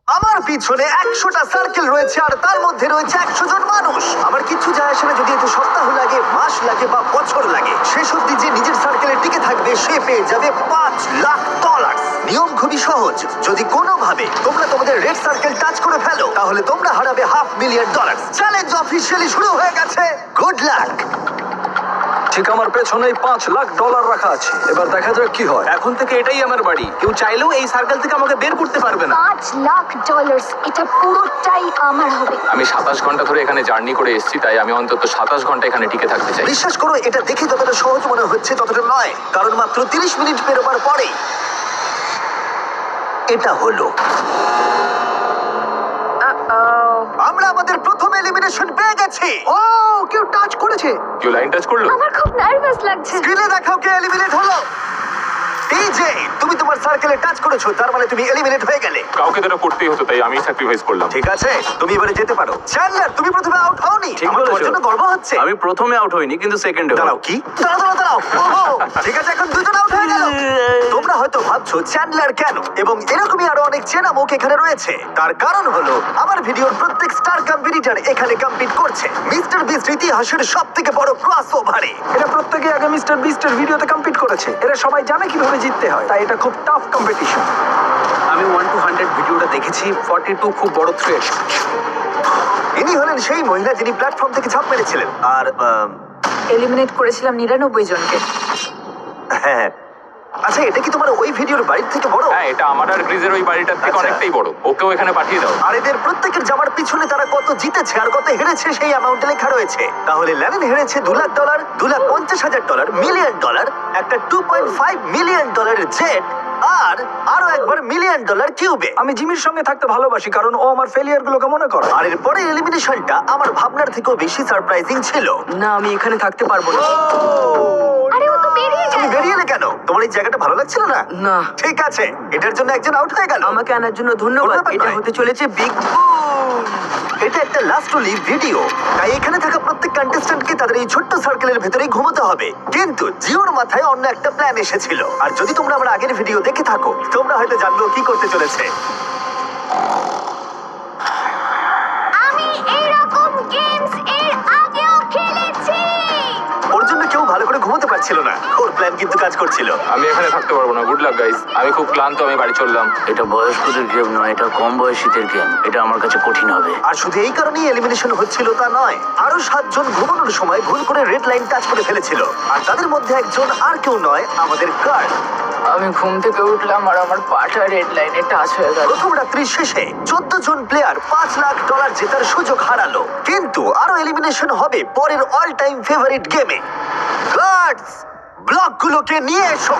আমার পিছনে 100টা সার্কেল রয়েছে আর তার মধ্যে রয়েছে 100 জন মানুষ। আমার কিছু যায় আসে না যদি এতে সপ্তাহ লাগে, মাস লাগে বা বছর লাগে। শেষ অব্দি যে নিজের সার্কেলে টিকে থাকবে সে পেয়ে যাবে $5,00,000। নিয়ম খুবই সহজ, যদি কোনোভাবে তোমরা তোমাদের রেড সার্কেল টাচ করে ফেলো তাহলে তোমরা হারাবে $500,000। চ্যালেঞ্জ অফিসিয়ালি শুরু হয়ে গেছে। Good luck. ঠিক আমার পেছনেই $5,00,000 রাখা আছে। এবার দেখা যাক কি হয়। এখন থেকে এটাই আমার বাড়ি, কেউ চাইলেও এই সার্কেল থেকে আমাকে বের করতে পারবে না। $5,00,000 এটা পুরোটাই আমার হবে। আমি 27 ঘন্টা ধরে এখানে জার্নি করে এসেছি, তাই আমি অন্তত 27 ঘন্টা এখানে টিকে থাকতে চাই। বিশ্বাস করো, এটা দেখে যতটা সহজ মনে হচ্ছে ততটা নয়, কারণ মাত্র 30 মিনিট পেরোবার পরেই এটা হলো। আমরা আমাদের প্রথম এলিমিনেশন পেয়ে গেছি। ও, কেউ টাচ করেছে। কেউ লাইন টাচ করলো? আমার খুব নার্ভাস লাগছে। স্ক্রিনে দেখাও কে এলিমিনেট হলো। টিজে, তুমি তোমার সার্কেলে টাচ করেছো, তার মানে তুমি এলিমিনেট হয়ে গেলে। কাউকে তো এটা করতেই হতো, তাই আমি স্যাক্রিফাইস করলাম। ঠিক আছে, তুমি এবারে যেতে পারো। চ্যান্ডলার, তুমি প্রথমে আউট হওনি। ঠিক আমার তোমার বলেছো। জন্য গর্ব হচ্ছে। আমি প্রথমে আউট হইনি, কিন্তু সেকেন্ডে দাঁড়াও, কি? দাঁড়াও। ওহো, ঠিক আছে, এখন দুজন আউট হয়ে গেল। তোমরা হয়তো ভাবছো চ্যান্ডলার কেন, এবং এরকমই আরো অনেক চেনা মুখ এখানে রয়েছে। তার কারণ হলো আমার ভিডিওর প্রত্যেক স্টার কম্পিটিটর এখানে কম্পিট করছে মিস্টার বিস্ট ইতিহাসের সবথেকে বড় ক্রসওভারে। এরা প্রত্যেকে আগে মিস্টার বিস্টের ভিডিওতে কম্পিট করেছে। এরা সবাই জানে কিভাবে জিততে হয়, তাই এটা খুব টাফ কম্পিটিশন। আমি 1 to 100 ভিডিওটা দেখেছি। 42 খুব বড় থ্রেট। ইনি হলেন সেই মহিলা যিনি প্ল্যাটফর্ম থেকে ঝাঁপ মেরেছিলেন। আর এলিমিনেট করেছিলাম 99 জনকে। হ্যাঁ, আচ্ছা, এটা কি তোমার ওই ভিডিওর বাড়ির থেকে বড়? হ্যাঁ, এটা আমার আর গ্রিজের ওই বাড়িটার থেকে আচ্ছা। অনেকটাই বড়। ওকেও এখানে পাঠিয়ে দাও। আর এদের প্রত্যেকের যাওয়ার পিছনে তারা কত জিতেছে আর কত হেরেছে সেই অ্যামাউন্টে লেখা রয়েছে। তাহলে ল্যানিন হেরেছে $2,00,000, $2,50,000, $1,000,000, একটা $2.5 মিলিয়ন জেট, আর আরো একবার $1 মিলিয়ন কিউবে। আমি জিমির সঙ্গে থাকতে ভালোবাসি, কারণ ও আমার ফেলিয়ার গুলোকে মনে করে। আর এর পরে এলিমিনেশনটা আমার ভাবনার থেকেও বেশি সারপ্রাইজিং ছিল। না, আমি এখানে থাকতে পারবো না। আরে ও তো বেরিয়ে তুমি যায়। বেরিয়ে এলে কেন? তোমার এই জায়গাটা ভালো লাগছিল না? না। ঠিক আছে, এটার জন্য একজন আউট হয়ে গেল। আমাকে আনার জন্য কোনো ধন্যবাদ। ব্যাপার এটা নয়। হতে চলেছে বিগ বুম। এটা একটা লাস্ট লিভ ভিডিও, তাই এখানে থাকা প্রত্যেক কন্টেস্ট্যান্টকে তাদের এই ছোট্ট সার্কেলের ভেতরেই ঘুমোতে হবে। কিন্তু জিওর মাথায় অন্য একটা প্ল্যান এসেছিল, আর যদি তোমরা আমার আগের ভিডিও দেখে থাকো তোমরা হয়তো জানবে ও কি করতে চলেছে। আমি এরকম গেমস এর আগেও খেলেছি। ওর জন্য কেউ ভালো করে ঘুমোতে পারছিল না, ওর প্ল্যান কিন্তু কাজ করছিল। আমি এখানে থাকতে পারবো না। গুড লাক গাইস, আমি খুব ক্লান্ত, আমি বাড়ি চললাম। এটা বয়স্কদের গেম নয়, এটা কম বয়সীদের গেম। এটা আমার কাছে কঠিন হবে। আর শুধু এই কারণেই এলিমিনেশন হচ্ছিল তা নয়, আরো 7 জন ঘুমানোর সময় ভুল করে রেড লাইন টাচ করে ফেলেছিল। আর তাদের মধ্যে একজন আর কেউ নয়, আমাদের কার্ড। আমি ঘুম থেকে উঠলাম আর আমার পাটা রেড লাইনে টাচ হয়ে গেল। প্রথম রাত্রির শেষে 14 জন প্লেয়ার $5,00,000 জেতার সুযোগ হারালো। কিন্তু আরো এলিমিনেশন হবে পরের অল টাইম ফেভারিট গেমে। গার্ডস, ব্লকগুলোকে নিয়ে এসো।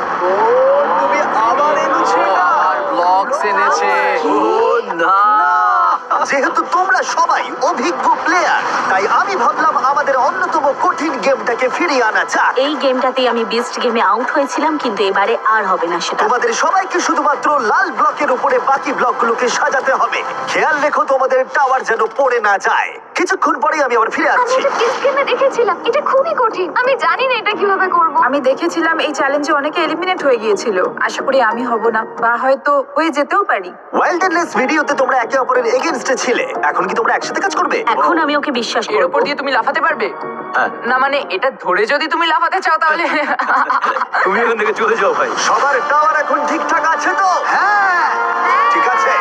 তুমি আবার এনেছো এটা? ব্লকস এনেছে। যেহেতু তোমরা সবাই অভিজ্ঞ প্লেয়ার, তাই আমি ভাবলাম আমাদের অন্যতম কঠিন গেমটাকে ফিরিয়ে আনা যাক। এই গেমটাতেই আমি বেস্ট গেমে আউট হয়েছিলাম, কিন্তু এবারে আর হবে না সেটা। তোমাদের সবাইকে শুধুমাত্র লাল ব্লকের উপরে বাকি ব্লকগুলোকে সাজাতে হবে। খেয়াল রেখো তোমাদের টাওয়ার যেন পড়ে না যায়। কিছুক্ষণ পরেই আমি আবার ফিরে আমি আসছি। এটা টেস্ট গেমে দেখেছিলাম, এটা খুবই কঠিন। আমি জানি না এটা কিভাবে করব। আমি দেখেছিলাম এই চ্যালেঞ্জে অনেকে এলিমিনেট হয়ে গিয়েছিল। আশা করি আমি হব না, বা হয়তো হয়ে যেতেও পারি। ওয়াইল্ডনেস ভিডিওতে তোমরা একে অপরের এগেইনস্টে ছিলে, এখন কি তোমরা একসাথে কাজ করবে? এখন আমি ওকে বিশ্বাস এর করব। উপর দিয়ে তুমি লাফাতে পারবে? হ্যাঁ। না মানে এটা ধরে যদি তুমি লাফাতে চাও তাহলে তুমি এখান থেকে চলে যাও ভাই। সবার টাওয়ার এখন ঠিকঠাক আছে তো? হ্যাঁ, ঠিক আছে।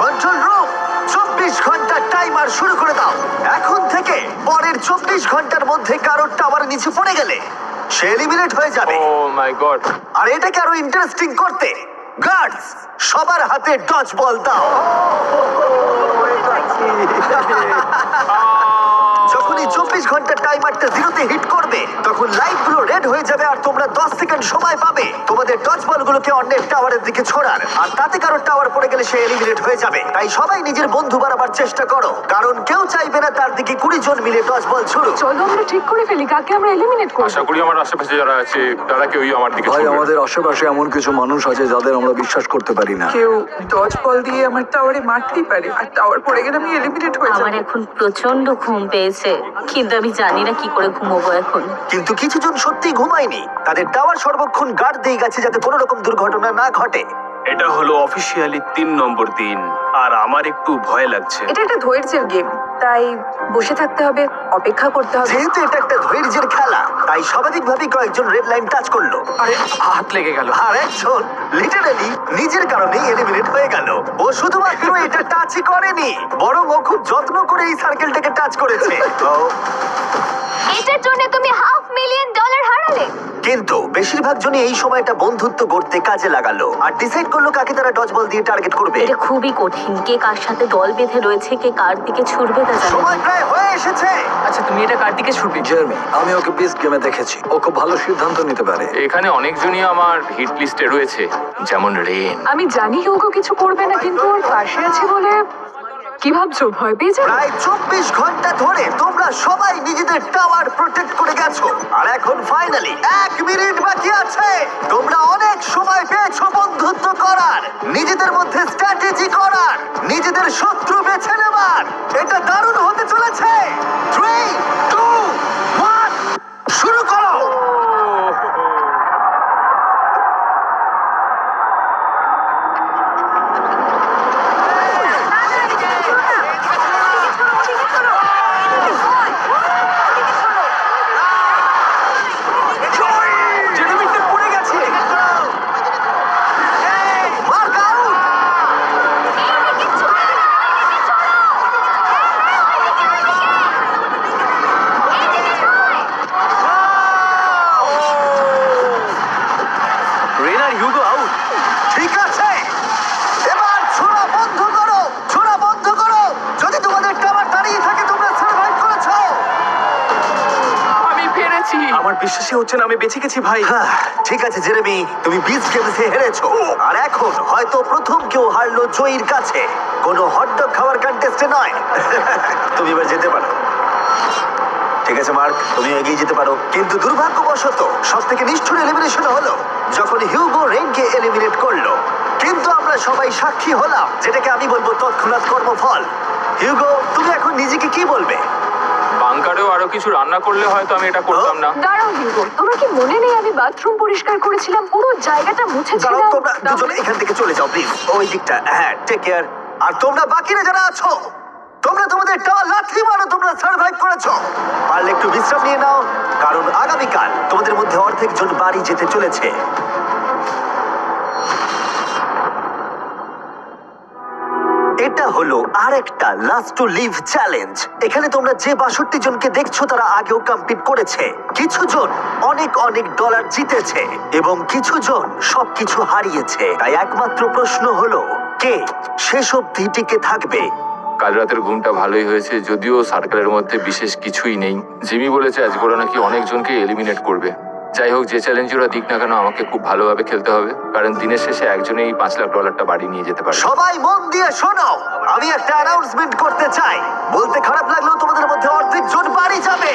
কন্ট্রোল রুম, 24 ঘন্টার টাইমার শুরু করে দাও। এখন থেকে পরের 24 ঘন্টার মধ্যে কারোর টাওয়ার নিচে পড়ে গেলে সে এলিমিনেট হয়ে যাবে। ও মাই গড। আর এটাকে আরো ইন্টারেস্টিং করতে গার্ডস, সবার হাতে ডজ বল দাও। যখনই 24 ঘন্টার টাইমারটা জিরোতে হিট করবে তখন লাইটগুলো রেড হয়ে যাবে আর তোমরা 10 সেকেন্ড সময় পাবে তোমাদের ডজ বলগুলোকে অন্যের টাওয়ারের দিকে ছোড়ার। আর তাতে কারোর টাওয়ার পড়ে গেলে সে এলিমিনেট হয়ে যাবে। তাই সবাই নিজের বন্ধু বাড়াবার চেষ্টা করো, কারণ কেউ চাইবে না তার দিকে 20 জন মিলে ডজ বল ছুড়ুক। চলো আমরা ঠিক করে ফেলি কাকে আমরা এলিমিনেট করব। আশা করি আমার আশেপাশে যারা আছে তারা কেউই আমার দিকে ভাই, ছুটবে না। আমাদের আশেপাশে এমন কিছু মানুষ আছে যাদের আমরা বিশ্বাস করতে পারি না। কেউ ডজ বল দিয়ে আমার টাওয়ারে মারতেই পারে, আর টাওয়ার পড়ে গেলে আমি এলিমিনেট হয়ে আমার যাব। এখন প্রচন্ড ঘুম পেয়েছে, কিন্তু আমি জানি না কি করে ঘুমোবো এখন। কিন্তু কিছু জন সত্যি ঘুমায়নি, তাদের টাওয়ার সর্বক্ষণ গার্ড দিয়ে গেছে যাতে কোনো রকম দুর্ঘটনা না ঘটে। এটা হলো অফিসিয়ালি 3 নম্বর দিন। আর আমার একটু ভয় লাগছে। এটা একটা ধৈর্যের গেম, তাই বসে থাকতে হবে, অপেক্ষা করতে হবে। যেহেতু এটা একটা ধৈর্যের খেলা, তাই স্বাভাবিকভাবেই কয়েকজন রেড লাইন টাচ করলো, আরে হাত লেগে গেল। আর একজন লিটারালি নিজের কারণেই এলিমিনেট হয়ে গেল। ও শুধুমাত্র এটা টাচই করেনি, বরং ও খুব যত্ন করে এই সার্কেলটাকে টাচ করেছে। এটার জন্য তুমি $500,000 হারালে। কিন্তু বেশিরভাগ জনই এই সময়টা বন্ধুত্ব গড়তে কাজে লাগালো আর ডিসাইড করলো কাকে তারা ডজ বল দিয়ে টার্গেট করবে। এটা খুবই কঠিন। কে কার সাথে দল বেঁধে রয়েছে, কে কার দিকে ছুটবে তা জানি না। সময় প্রায় হয়ে এসেছে। আচ্ছা তুমি এটা কার দিকে ছুটবে? জার্মি, আমি ওকে বিস্ট গেমে দেখেছি, ও খুব ভালো সিদ্ধান্ত নিতে পারে। এখানে অনেকজনই আমার হিট লিস্টে রয়েছে, যেমন রেন। আমি জানি হিউগো কিছু করবে না, কিন্তু ওর পাশে আছে বলে কি ভাবছো? ভয় পেয়ে যাবে? প্রায় 24 ঘন্টা ধরে তোমরা সবাই নিজেদের টাওয়ার প্রোটেক্ট করে গেছো, আর এখন ফাইনালি 1 মিনিট বাকি আছে। তোমরা অনেক সময় পেয়েছো বন্ধুত্ব করার, নিজেদের মধ্যে স্ট্র্যাটেজি করার, নিজেদের শত্রু বেছে নেবার। এটা দারুণ হতে চলেছে। 3, 2, 1 শুরু করো। জেরেমিটা পড়ে গেছে। Mark out. রেন আর হিউগো আউট। ঠিক আছে, এবার ছোড়া বন্ধ করো, ছোড়া বন্ধ করো। যদি তোমাদের টাওয়ার দাঁড়িয়ে থাকে তোমরা সার্ভাইভ করেছো। আমি পেরেছি। আমার বিশ্বাসই হচ্ছে না আমি বেঁচে গেছি ভাই। হ্যাঁ, ঠিক আছে জেরেমি, তুমি বিচ গেমসে হেরেছো, আর এখন হয়তো প্রথম কেউ হারলো জয়ীর কাছে, কোনো হটডগ খাওয়ার কন্টেস্টে নয়। তুমি এবার যেতে পারো। ঠিক আছে মার্ক, তুমি এগিয়ে যেতে পারো। কিন্তু দুর্ভাগ্যবশত সব থেকে নিষ্ঠুর এলিমিনেশন হলো যখন হিউগো রেনকে এলিমিনেট করলো। কিন্তু আমরা সবাই সাক্ষী হলাম, যেটাকে আমি বলবো তৎক্ষণাৎ কর্মফল। হিউগো, তুমি এখন নিজেকে কি বলবে? বাংকারেও আরো কিছু রান্না করলে হয়তো আমি এটা করতাম না। দাঁড়াও হিউগো, তোমার কি মনে নেই আমি বাথরুম পরিষ্কার করেছিলাম, পুরো জায়গাটা দাঁড়াও, মুছেছিলাম? তোমরা দুজনে এখান থেকে চলে যাও প্লিজ, ওই দিকটা। হ্যাঁ, টেক কেয়ার। আর তোমরা বাকিরা যারা আছো, তোমরা তোমাদের টাওয়ার লাথি মারো, তোমরা সার্ভাইভ করেছো। পারলে একটু বিশ্রাম নিয়ে নাও, কারণ আগামীকাল তোমাদের মধ্যে অর্ধেক জন বাড়ি যেতে চলেছে। এটা হলো আরেকটা লাস্ট টু লিভ চ্যালেঞ্জ। এখানে তোমরা যে 62 জনকে দেখছো তারা আগেও কমপ্লিট করেছে। কিছু জন অনেক অনেক ডলার জিতেছে এবং কিছু জন সবকিছু হারিয়েছে। তাই একমাত্র প্রশ্ন হলো, কে শেষ অবধি টিকে থাকবে? কাল রাতের ঘুমটা ভালোই হয়েছে, যদিও সার্কেলের মধ্যে বিশেষ কিছুই নেই। জিমি বলেছে আজ ওরা নাকি অনেকজনকে এলিমিনেট করবে। যাই হোক, যে চ্যালেঞ্জ ওরা দিক না কেন, আমাকে খুব ভালোভাবে খেলতে হবে, কারণ দিনের শেষে একজনেই $5 লাখ বাড়ি নিয়ে যেতে পারে। সবাই মন দিয়ে শোনো, আমি একটা অ্যানাউন্সমেন্ট করতে চাই। বলতে খারাপ লাগলেও তোমাদের মধ্যে অর্ধেক জন বাড়ি যাবে।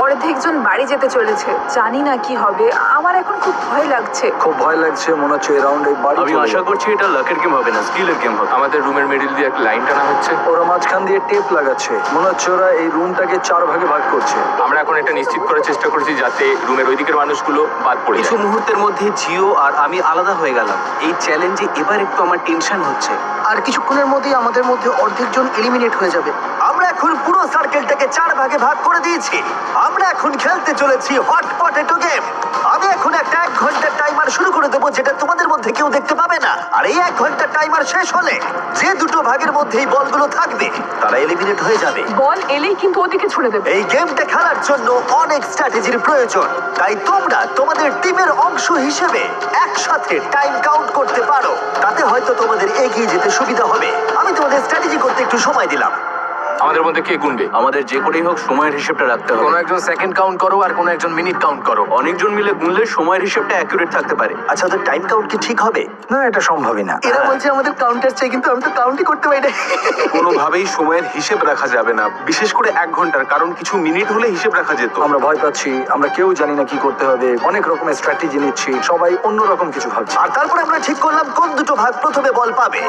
অর্ধেকজন বাড়ি যেতে চলেছে, জানি না কি হবে। আমার এখন খুব ভয় লাগছে। খুব ভয় লাগছে, মনে হচ্ছে এই রাউন্ডে বাড়ি আমি চলে আশা যাবে। করছি এটা লাকের গেম হবে না, স্কিলের গেম হবে। আমাদের রুমের মিডিল দিয়ে একটা লাইন টানা হচ্ছে। ওরা মাঝখান দিয়ে টেপ লাগাচ্ছে, মনে হচ্ছে ওরা এই রুমটাকে 4 ভাগে ভাগ করছে। আমরা এখন এটা নিশ্চিত করার চেষ্টা করছি যাতে রুমের ওই দিকের মানুষগুলো বাদ পড়ে কিছু যায়। মুহূর্তের মধ্যে জিও আর আমি আলাদা হয়ে গেলাম। এই চ্যালেঞ্জে এবার একটু আমার টেনশন হচ্ছে। আর কিছুক্ষণের মধ্যেই আমাদের মধ্যে অর্ধেক জন এলিমিনেট হয়ে যাবে। আমরা এখন পুরো সার্কেলটাকে 4 ভাগে ভাগ করে দিয়েছি। আমরা এখন খেলতে চলেছি হট পটেটো গেম। আমি এখন একটা 1 ঘন্টার টাইমার শুরু করে দেবো, যেটা তোমাদের মধ্যে কেউ দেখতে পাবে না। আর এই 1 ঘন্টার টাইমার শেষ হলে যে দুটো ভাগের মধ্যে এই বলগুলো থাকবে তারা এলিমিনেট হয়ে যাবে। বল এলেই কিন্তু ওদিকে ছুড়ে দেবে। এই গেমটা খেলার জন্য অনেক স্ট্র্যাটেজির প্রয়োজন, তাই তোমরা তোমাদের টিমের অংশ হিসেবে একসাথে টাইম কাউন্ট করতে পারো। তাতে হয়তো তোমাদের এগিয়ে যেতে সুবিধা হবে। আমি তোমাদের স্ট্র্যাটেজি করতে একটু সময় দিলাম। আমাদের মধ্যে কে গুনবে? আমাদের যে করেই হোক সময়ের হিসেবটা রাখতে হবে। কোনো একজন সেকেন্ড কাউন্ট করো আর কোনো একজন মিনিট কাউন্ট করো। অনেকজন মিলে গুনলে সময়ের হিসেবটা অ্যাকুরেট থাকতে পারে। আচ্ছা, ওদের টাইম কাউন্ট কি ঠিক হবে? না, এটা সম্ভবই না। এরা বলছে আমাদের কাউন্টার চাই, কিন্তু আমি তো কাউন্টই করতে পারি না। কোনোভাবেই সময়ের হিসেব রাখা যাবে না, বিশেষ করে 1 ঘন্টার, কারণ কিছু মিনিট হলে হিসেব রাখা যেত। আমরা ভয় পাচ্ছি, আমরা কেউ জানি না কি করতে হবে, অনেক রকমের স্ট্র্যাটেজি নিচ্ছি, সবাই অন্য রকম কিছু ভাবছি। আর তারপরে আমরা ঠিক করলাম কোন দুটো ভাগ প্রথমে বল পাবে।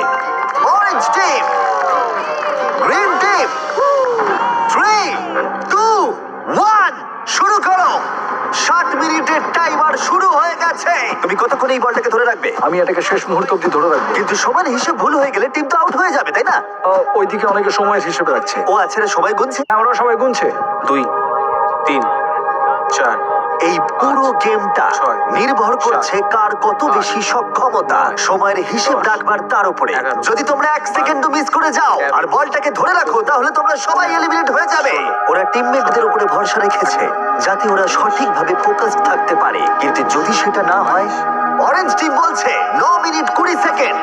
Orange team, green team. 3, 2, 1 শুরু করো। 60 মিনিটের টাইমার শুরু হয়ে গেছে। তুমি কতক্ষণ এই বলটাকে ধরে রাখবে? আমি এটাকে শেষ মুহূর্ত অব্দি ধরে রাখবো। কিন্তু সময়ের হিসেব ভুল হয়ে গেলে টিম তো আউট হয়ে যাবে, তাই না? ওইদিকে অনেকে সময়ের হিসেবে রাখছে। ও আচ্ছা, রে, সবাই গুনছে। আমরা সবাই গুনছে। 2 3 4 এই পুরো গেমটা ছয়, নির্ভর করছে সাত, কার কত বেশি সক্ষমতা সময়ের হিসেব রাখবার তার উপরে। 11, যদি তোমরা 1 সেকেন্ডও মিস করে যাও আর বলটাকে ধরে রাখো, তাহলে তোমরা সবাই এলিমিনেট হয়ে যাবে। ওরা টিমমেটদের উপরে ভরসা রেখেছে যাতে ওরা সঠিকভাবে ফোকাসড থাকতে পারে, কিন্তু যদি সেটা না হয়, অরেঞ্জ টিম বলছে 9 মিনিট 20 সেকেন্ড,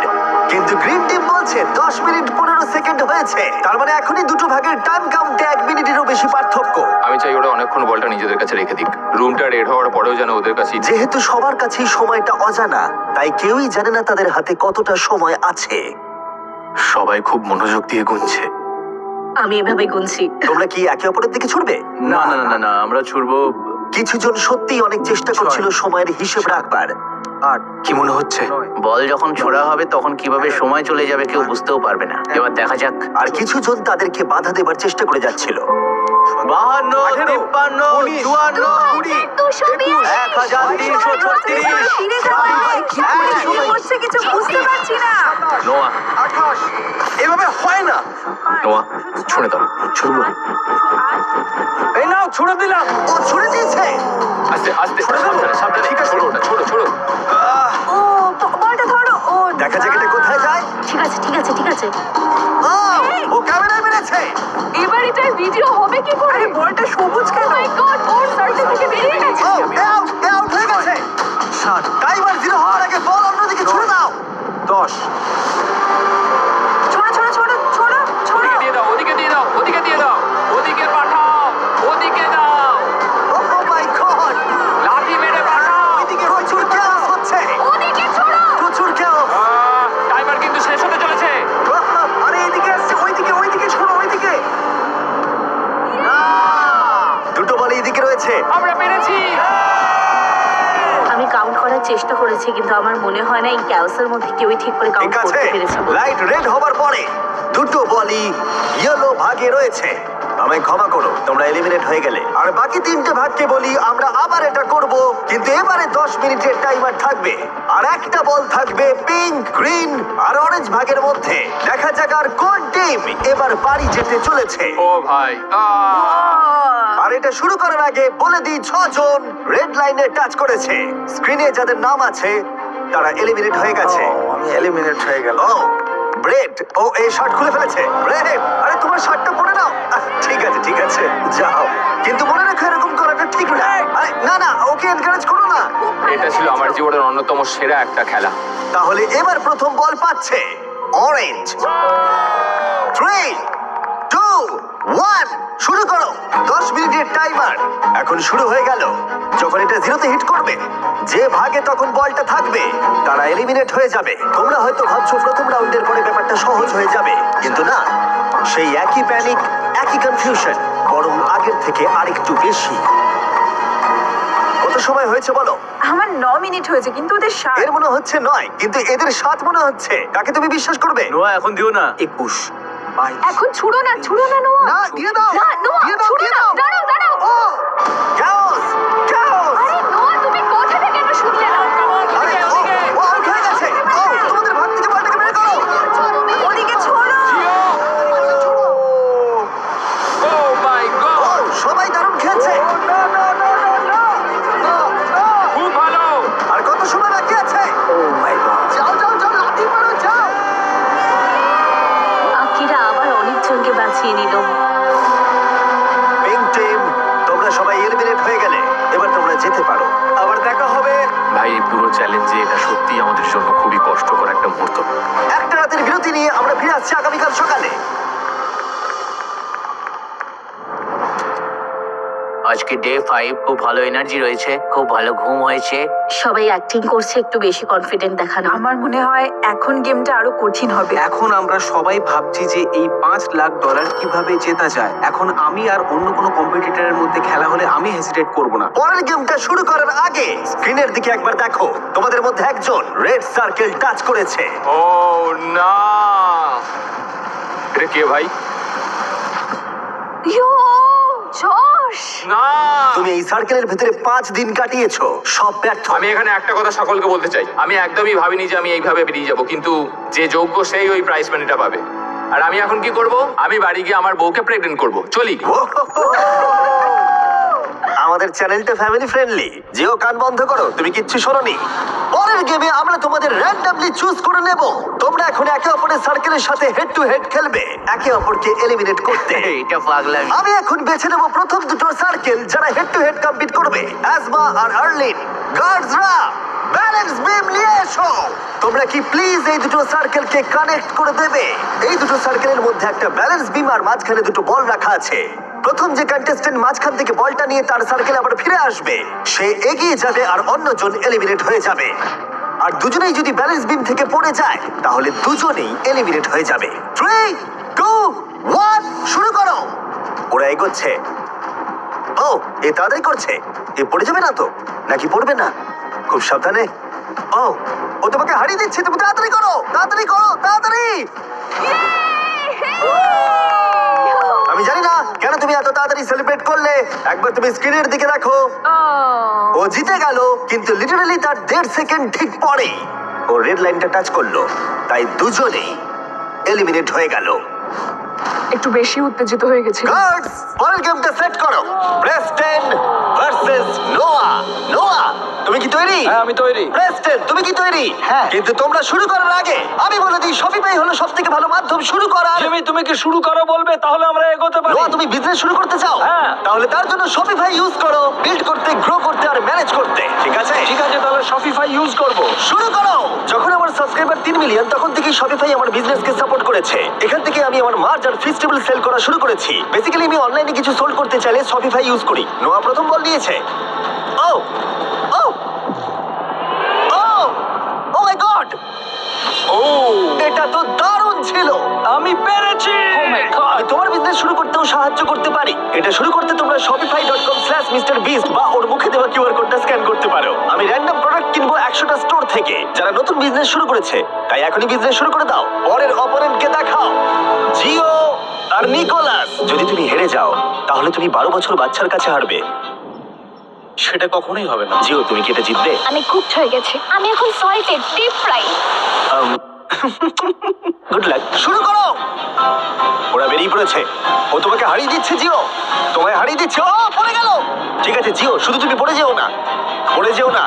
কিন্তু গ্রিন টিম বলছে 10 মিনিট 15 সেকেন্ড হয়েছে। তার মানে এখনই দুটো ভাগের টাইম কাউন্টে 1 মিনিটেরও বেশি পার্থক্য। আমি চাই ওরা অনেকক্ষণ বলটা নিজেদের কাছে রেখে দিক, রুমটা রেড হওয়ার পরেও যেন ওদের কাছে যেহেতু সবার কাছেই সময়টা অজানা, তাই কেউই জানে না তাদের হাতে কতটা সময় আছে। সবাই খুব মনোযোগ দিয়ে গুনছে। আমি এভাবে গুনছি। তোমরা কি একে অপরের দিকে ছুটবে? না না না না না, আমরা ছুটবো। কিছুজন সত্যিই অনেক চেষ্টা করছিল সময়ের হিসেব রাখবার। 8 কি মনে হচ্ছে? বল যখন ছোড়া হবে তখন কিভাবে সময় চলে যাবে কেউ বুঝতেও পারবে না। এবার দেখা যাক। আর কিছুজন তাদেরকে বাধা দেবার চেষ্টা করে যাচ্ছিল। 52 53 54 1336 ফিরে যাওয়া কি হচ্ছে কিছু বুঝতে পারছি না। নোয়া 28 এভাবে হয় না। নোয়া ছুঁড়ে দাও। ছুড়বো। এই নাও, ছুড়ে দিলাম। ও ছুড়ে দিয়েছে। আস্তে আস্তে সাবধানে সাবধানে, ছোড়ো ওটা, ছোড়ো ছোড়ো। ও বলটা ধরো। ও দেখা যাক এটা কোথায় যায়। ঠিক আছে ঠিক আছে ঠিক আছে। ও, ও ক্যামেরায় মেরেছে। এবার এটার ভিডিও হবে কি করে? আরে বলটা সবুজ কেন? মাই গড, ওর সার্কেল থেকে বেরিয়ে গেছে। ও, এ আউট হয়ে গেছে। টাইমার 0 হওয়ার আগে বল অন্যদিকে ছুড়ে দাও। 10 ছোড়ো ছোড়ো ছোড়ো ছোড়ো ছোড়ো। ওদিকে দিয়ে দাও, ওদিকে দিয়ে দাও, ওদিকে দিয়ে দাও, ওদিকে পাঠাও, ওদিকে দাও, ও মাই গড, লাঠি মেরে পাঠাও। এদিকে প্রচুর chaos হচ্ছে। ওদিকে ছোড়ো। প্রচুর chaos। টাইমার কিন্তু শেষ হতে চলেছে। আরে এদিকে আসছে, ওইদিকে ছোড়ো, ওইদিকে। দুটো বল এইদিকে রয়েছে। আমরা পেরেছি। আমি কাউন্ট করার চেষ্টা করেছি, কিন্তু আমার মনে হয় না এই ক্যাওসের মধ্যে কেউই ঠিক করে কাউন্ট ঠিক আছে, করতে পেরেছে বলে। লাইট রেড হবার পরে দুটো বলই ইয়েলো ভাগে রয়েছে। আমায় ক্ষমা করো, তোমরা এলিমিনেট হয়ে গেলে। আর বাকি 3টে ভাগকে বলি আমরা আবার এটা করব, কিন্তু এবারে 10 মিনিটের টাইমার থাকবে। আর একটা বল থাকবে পিঙ্ক, গ্রিন আর অরেঞ্জ ভাগের মধ্যে। দেখা যাক আর কোন টিম এবার বাড়ি যেতে চলেছে। ও ভাই, আর এটা শুরু করার আগে বলে দিই 6 জন রেড লাইনে টাচ করেছে। স্ক্রিনে যাদের নাম আছে তারা এলিমিনেট হয়ে গেছে। আমি এলিমিনেট হয়ে গেল। ও ব্রেড, ও এই শার্ট খুলে ফেলেছে। ব্রেড, আরে তোমার শার্টটা পরে নাও। ঠিক আছে ঠিক আছে, যাও, কিন্তু মনে রাখো এরকম করাটা ঠিক না। আরে না না, ওকে এনকারেজ করো না। এটা ছিল আমার জীবনের অন্যতম সেরা একটা খেলা। তাহলে এবার প্রথম বল পাচ্ছে অরেঞ্জ। 3 2 1 শুরু করো। 10 মিনিটের টাইমার এখন শুরু হয়ে গেল। যখন এটা 0-তে হিট করবে, যে ভাগে তখন বলটা থাকবে তারা এলিমিনেট হয়ে যাবে। তোমরা হয়তো ভাবছো প্রথম রাউন্ডের পরে ব্যাপারটা সহজ হয়ে যাবে, কিন্তু না, সেই একই প্যানিক, একই কনফিউশন, বরং আগের থেকে আরেকটু বেশি। কত সময় হয়েছে বলো? আমার 9 মিনিট হয়েছে, কিন্তু ওদের 7। এর মনে হচ্ছে 9, কিন্তু এদের 7 মনে হচ্ছে। কাকে তুমি বিশ্বাস করবে? নোয়া এখন দিও না। 21 22 এখন ছুড়ো না নোয়া। না, দিয়ে দাও। না নোয়া, দিয়ে দাও, ছুড়ো দিয়ে না। দাও। দাঁড়াও দাঁড়াও। ও chaos, chaos! আরে নোয়া, তুমি কোথা থেকে এটা শুনলে না? আরে ও আউট হয়ে গেছে। ও তোমাদের ভাগ থেকে বলটাকে বের করো। ওদিকে ছোড়ো। ও মাই ও গড, সবাই দারুণ খেলছে। খুব ভালো। আর কত সময় বাকি আছে? ও মাই গড। যাও যাও যাও, লাথি মারো, যাও। আকিরা আবার অনেকজনকে বাঁচিয়ে নিল। পিঙ্ক টিম, তোমরা সবাই এলিমিনেট হয়ে গেলে। এবার তোমরা যেতে পারো। আবার দেখা হবে। ভাই, এই পুরো চ্যালেঞ্জে এটা সত্যি আমাদের জন্য খুবই কষ্টকর একটা মুহূর্ত। একটা রাতের বিরতি নিয়ে আমরা ফিরে আসছি আগামীকাল সকালে। আজকে ডে 5, খুব ভালো এনার্জি রয়েছে, খুব ভালো ঘুম হয়েছে। সবাই অ্যাক্টিং করছে একটু বেশি কনফিডেন্ট দেখানো। আমার মনে হয় এখন গেমটা আরো কঠিন হবে। এখন আমরা সবাই ভাবছি যে এই $5 লাখ কিভাবে জেতা যায়। এখন আমি আর অন্য কোনো কম্পিটিটরের মধ্যে খেলা হলে আমি হেজিটেট করব না। পরের গেমটা শুরু করার আগে স্ক্রিনের দিকে একবার দেখো। তোমাদের মধ্যে একজন রেড সার্কেল টাচ করেছে। ও না, এটা কে ভাই? ইয়ো, জশ। না, তুমি এই সার্কেলের ভিতরে 5 দিন কাটিয়েছো, সব ব্যর্থ। আমি এখানে একটা কথা সকলকে বলতে চাই, আমি একদমই ভাবিনি যে আমি এইভাবে বেরিয়ে যাব, কিন্তু যে যোগ্য সেই ওই প্রাইজ মানিটা পাবে। আর আমি এখন কি করব? আমি বাড়ি গিয়ে আমার বউকে প্রেগনেন্ট করব। চলি। আমাদের চ্যানেলটা ফ্যামিলি ফ্রেন্ডলি। যেও কান বন্ধ করো, তুমি কিচ্ছু শোনোনি। পরের গেমে আমরা তোমাদের র্যান্ডমলি চুজ করে নেব। তোমরা এখন একে অপরের সার্কেলের সাথে হেড টু হেড খেলবে, একে অপরকে এলিমিনেট করতে। এটা পাগলামি। আমি এখন বেছে নেব প্রথম দুটো সার্কেল যারা হেড টু হেড কম্পিট করবে। অ্যাজমা আর আর্লিন। গার্ডসরা ব্যালেন্স বিম নিয়ে এসো। তোমরা কি প্লিজ এই দুটো সার্কেলকে কানেক্ট করে দেবে? এই দুটো সার্কেলের মধ্যে একটা ব্যালেন্স বিম আর মাঝখানে দুটো বল রাখা আছে। প্রথম যে কন্টেস্ট্যান্ট মাঝখান থেকে বলটা নিয়ে তার সার্কেলে আবার ফিরে আসবে, সে এগিয়ে যাবে আর অন্যজন এলিমিনেট হয়ে যাবে। আর দুজনেই যদি ব্যালেন্স বিম থেকে পড়ে যায় তাহলে দুজনেই এলিমিনেট হয়ে যাবে। 3, 2, 1 শুরু করো। ওরা এগোচ্ছে। ও, এ তাড়াতাড়ি করছে। এ পড়ে যাবে না তো? নাকি পড়বে না? খুব সাবধানে। ও তোমাকে হারিয়ে দিচ্ছে। তুমি তাড়াতাড়ি করো, তাড়াতাড়ি করো, তাড়াতাড়ি। আমি জানি না কেন তুমি এত তাড়াতাড়ি সেলিব্রেট করলে। একবার তুমি স্ক্রিনের দিকে দেখো। ও জিতে গেল, কিন্তু লিটারালি তার 1.5 সেকেন্ড ঠিক পরে ও রেড লাইনটা টাচ করলো, তাই দুজনেই এলিমিনেট হয়ে গেল। একটু বেশি উত্তেজিত হয়ে গেছি। গার্ডস, পরের গেমটা সেট করো। প্রেস্টন ভার্সেস নোয়া। নোয়া, তুমি কি তৈরি? হ্যাঁ, আমি তৈরি। প্রেস্টন, তুমি কি তৈরি? হ্যাঁ। কিন্তু তোমরা শুরু করার আগে আমি বলে দিই, শপিফাই হলো সবথেকে ভালো মাধ্যম শুরু করার। জিমি, তুমি কি শুরু করো বলবে? তাহলে আমরা এগোতে পারি। নোয়া, তুমি বিজনেস শুরু করতে চাও? হ্যাঁ। তাহলে তার জন্য শপিফাই ইউজ করো, বিল্ড করতে, গ্রো করতে আর ম্যানেজ করতে। ঠিক আছে? ঠিক আছে, তাহলে শপিফাই ইউজ করব। শুরু করো। যখন আমার সাবস্ক্রাইবার 3 মিলিয়ন, তখন থেকে শপিফাই আমার বিজনেসকে সাপোর্ট করেছে। এখান থেকে আমি আমার মার্চ আর ফেস্টিভ্যাল সেল করা শুরু করেছি। বেসিক্যালি আমি অনলাইনে কিছু সোল্ড করতে চাইলে শপিফাই ইউজ করি। নোয়া প্রথম বল নিয়েছে। ও ও ও ও মাই গড! ও, এটা তো দারুণ ছিল। আমি পেরেছি। আমি তোমার বিজনেস শুরু করতেও সাহায্য করতে পারি। এটা শুরু করতে তোমরা shopify.com/MrBeast বা ওর মুখে দেওয়া কিউআর কোডটা স্ক্যান করতে পারো। আমি র্যান্ডম প্রোডাক্ট কিনবো 100টা স্টোর থেকে যারা নতুন বিজনেস শুরু করেছে, তাই এখনই বিজনেস শুরু করে দাও। পরের অপোনেন্টকে দেখাও, জিও আর নিকোলাস। যদি তুমি হেরে যাও তাহলে তুমি 12 বছর বাচ্চার কাছে হারবে। সেটা কখনোই হবে না। জিও, তুমি কি এটা জিতবে? আমি কুকড হয়ে গেছি। আমি এখন salted deep fry. Good luck. শুরু করো। ওরা বেরিয়ে পড়েছে। ও তোমাকে হারিয়ে দিচ্ছে জিও, তোমায় হারিয়ে দিচ্ছে। ও পড়ে গেল। ঠিক আছে জিও, শুধু তুমি পড়ে যেও না, পড়ে যেও না,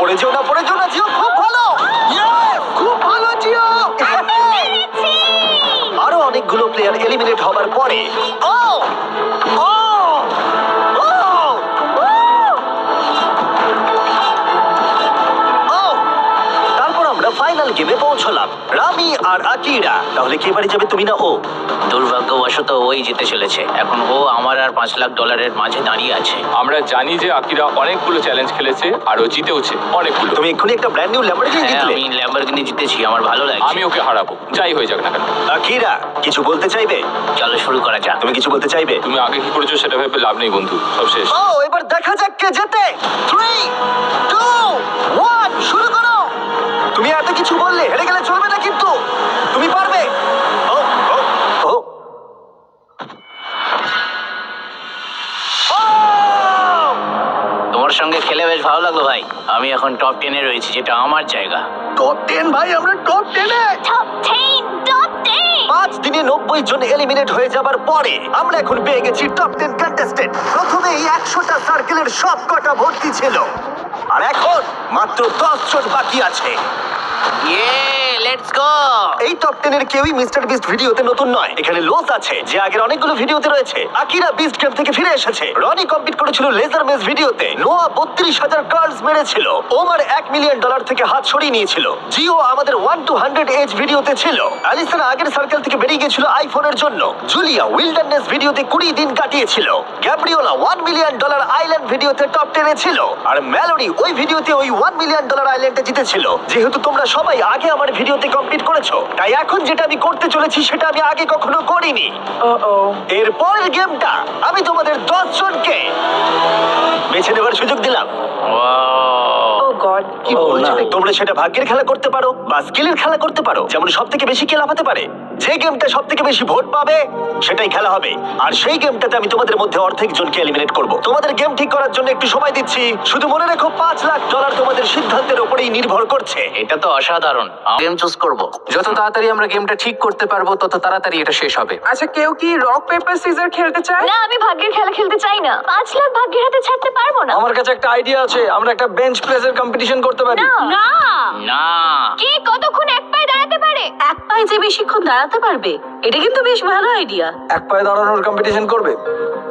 পড়ে যেও না, পড়ে যেও না। জিও খুব ভালো। Yes! খুব ভালো জিও। আরো অনেকগুলো প্লেয়ার এলিমিনেট হবার পরে ও ও ও ও তারপর আমরা ফাইনাল গেমে পৌঁছলাম। রামি আর আকিরা। তাহলে কে বাড়ি যাবে, তুমি না ও? দুর্ভাগ্যবশত ওই জিতে চলেছে। এখন ও আমার আর $5 লাখ মাঝে দাঁড়িয়ে আছে। আমরা জানি যে আকিরা অনেকগুলো চ্যালেঞ্জ খেলেছে আর ও জিতেওছে অনেকগুলো। তুমি এক্ষুনি একটা ব্র্যান্ড নিউ ল্যাম্বরগিনি হ্যাঁ, জিতলে। আমি ল্যাম্বরগিনি জিতেছি, আমার ভালো লাগছে। আমি ওকে হারাবো, যাই হয়ে যাক না কেন। আকিরা, কিছু বলতে চাইবে? চলো শুরু করা যাক। তুমি কিছু বলতে চাইবে? তুমি আগে কি করেছো সেটা ভেবে লাভ নেই বন্ধু, সব শেষ। ও, এবার দেখা যাক কে জেতে। 3, 2, 1 শুরু করো। তুমি এত কিছু বললে হেরে গেলে চলবে না, কিন্তু তুমি পারবে। ও ও ও ও! তোমার সঙ্গে খেলে বেশ ভালো লাগলো ভাই। আমি এখন টপ 10-এ রয়েছি, যেটা আমার জায়গা। টপ 10 ভাই, আমরা টপ 10-এ। Top 10 top 10। 5 দিনে 90 জন এলিমিনেট হয়ে যাবার পরে আমরা এখন পেয়ে গেছি টপ 10 কন্টেস্টেন্ট। প্রথমেই 100টা সার্কেলের সব কটা ভর্তি ছিল, আর এখন মাত্র 10 জন বাকি আছে। Let's go. এই টপ 10 এর কেউই মিস্টার বিস্ট ভিডিওতে নতুন নয়। এখানে লোস আছে যে আগের অনেকগুলো ভিডিওতে রয়েছে। আকিরা বিস্ট গেম থেকে ফিরে এসেছে। রনি কম্পিট করেছিল লেজার মেজ ভিডিওতে। নোয়া 32,000 কার্ডস মেরেছিল। ওমার $1 মিলিয়ন থেকে হাত সরিয়ে নিয়েছিল। জিও আমাদের 1 to 100 এজ ভিডিওতে ছিল। অ্যালিসন আগের সার্কেল থেকে বেরিয়ে গিয়েছিল আইফোনের জন্য। জুলিয়া উইল্ডারনেস ভিডিওতে 20 দিন কাটিয়েছিল। গ্যাব্রিওলা $1 মিলিয়ন আইল্যান্ড ভিডিওতে টপ 10 এ ছিল। আর ম্যালোরি ওই ভিডিওতে ওই $1 মিলিয়ন আইল্যান্ডে জিতেছিল। যেহেতু তোমরা সবাই আগে আমার ভিডিওতে কমপ্লিট করেছো, তাই এখন যেটা আমি করতে চলেছি সেটা আমি আগে কখনো করিনি। এর পরের গেমটা আমি তোমাদের 10 জনকে বেছে নেবার সুযোগ দিলাম। ও গড, কি বলছো? তোমরা সেটা ভাগ্যের খেলা করতে পারো বা স্কিলের খেলা করতে পারো, যেমন সব থেকে বেশি কে লাফাতে পারে। যে গেমটা সব থেকে বেশি ভোট পাবে সেটাই খেলা হবে। আর সেই গেমটাতে আমি তোমাদের মধ্যে অর্ধেক জনকে এলিমিনেট করব। তোমাদের গেম ঠিক করার জন্য একটু সময় দিচ্ছি। শুধু মনে রেখো $5 লাখ তোমাদের সিদ্ধান্তের উপরেই নির্ভর করছে। এটা তো অসাধারণ। গেম চুজ করব। যত তাড়াতাড়ি আমরা গেমটা ঠিক করতে পারবো তত তাড়াতাড়ি এটা শেষ হবে। আচ্ছা, কেউ কি রক পেপার সিজার খেলতে চায়? না, আমি ভাগ্যের খেলা খেলতে চাই না। 5 লাখ ভাগ্যের হাতে ছাড়তে পারবো না। আমার কাছে একটা আইডিয়া আছে, আমরা একটা বেঞ্চ প্রেসের কম্পিটিশন করতে পারি। না, না, কে কতক্ষণ এক পায়ে দাঁড়াতে পারে? এক পায়ে যে বেশিক্ষণ দাঁড়াতে পারবে, এটা কিন্তু বেশ ভালো আইডিয়া। এক পায়ে দাঁড়ানোর কম্পিটিশন করবে?